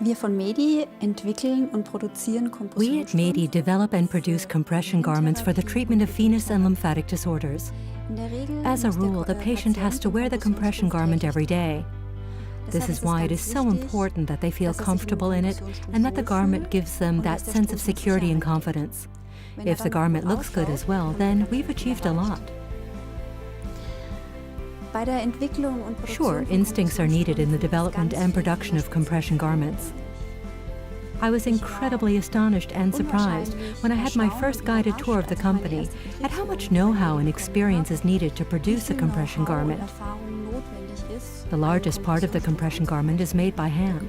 Wir von Medi entwickeln und produzieren We at Medi develop and produce compression garments for the treatment of venous and lymphatic disorders. As a rule, the patient has to wear the compression garment every day. This is why it is so important that they feel comfortable in it and that the garment gives them that sense of security and confidence. If the garment looks good as well, then we've achieved a lot. Sure, instincts are needed in the development and production of compression garments. I was incredibly astonished and surprised when I had my first guided tour of the company at how much know-how and experience is needed to produce a compression garment. The largest part of the compression garment is made by hand.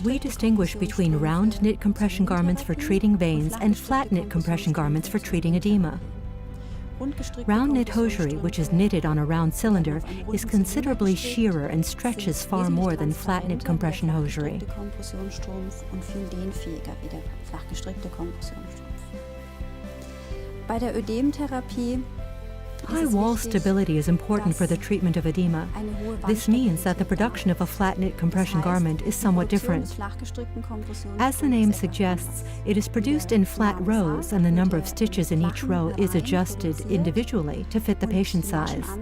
We distinguish between round knit compression garments for treating veins and flat knit compression garments for treating edema. Round knit hosiery, which is knitted on a round cylinder, is considerably sheerer and stretches far more than flat knit compression hosiery. High wall stability is important for the treatment of edema. This means that the production of a flat knit compression garment is somewhat different. As the name suggests, it is produced in flat rows, and the number of stitches in each row is adjusted individually to fit the patient's size.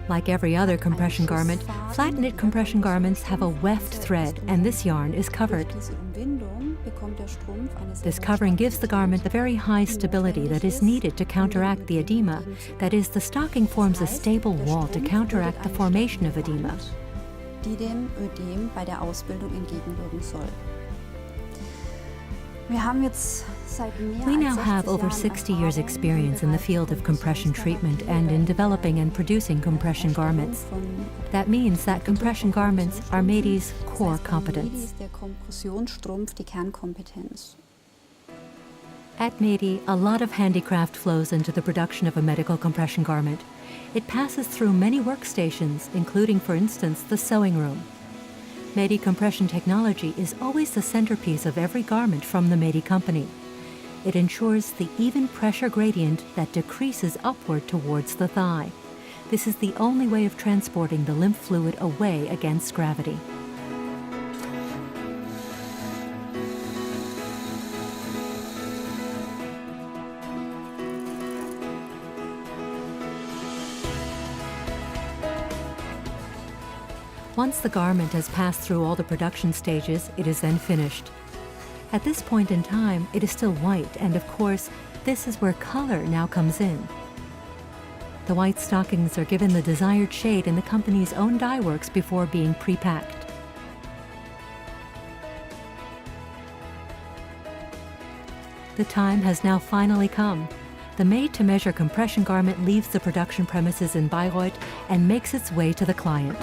Like every other compression garment, flat knit compression garments have a weft thread, and this yarn is covered. This covering gives the garment the very high stability that is needed to counteract the edema. That is, the stocking forms a stable wall to counteract the formation of edema. We now have over 60 years' experience in the field of compression treatment and in developing and producing compression garments. That means that compression garments are Medi's core competence. At Medi, a lot of handicraft flows into the production of a medical compression garment. It passes through many workstations, including, for instance, the sewing room. Medi compression technology is always the centerpiece of every garment from the Medi company. It ensures the even pressure gradient that decreases upward towards the thigh. This is the only way of transporting the lymph fluid away against gravity. Once the garment has passed through all the production stages, it is then finished. At this point in time, it is still white, and of course, this is where color now comes in. The white stockings are given the desired shade in the company's own dye works before being pre-packed. The time has now finally come. The made-to-measure compression garment leaves the production premises in Bayreuth and makes its way to the client.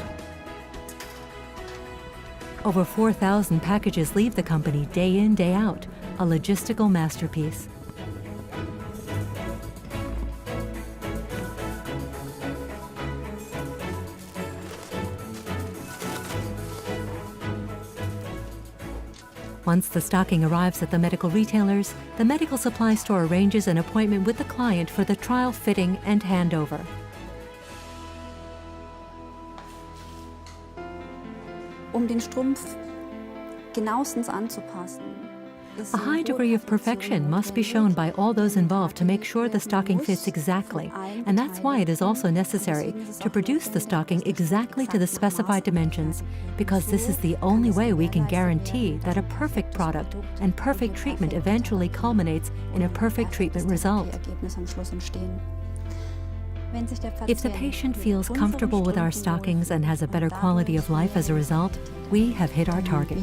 Over 4,000 packages leave the company day in, day out, a logistical masterpiece. Once the stocking arrives at the medical retailers, the medical supply store arranges an appointment with the client for the trial fitting and handover. Den Strumpf genauestens anzupassen. A high degree of perfection must be shown by all those involved to make sure the stocking fits exactly, and that's why it is also necessary to produce the stocking exactly to the specified dimensions, because this is the only way we can guarantee that a perfect product and perfect treatment eventually culminates in a perfect treatment result. If the patient feels comfortable with our stockings and has a better quality of life as a result, we have hit our target.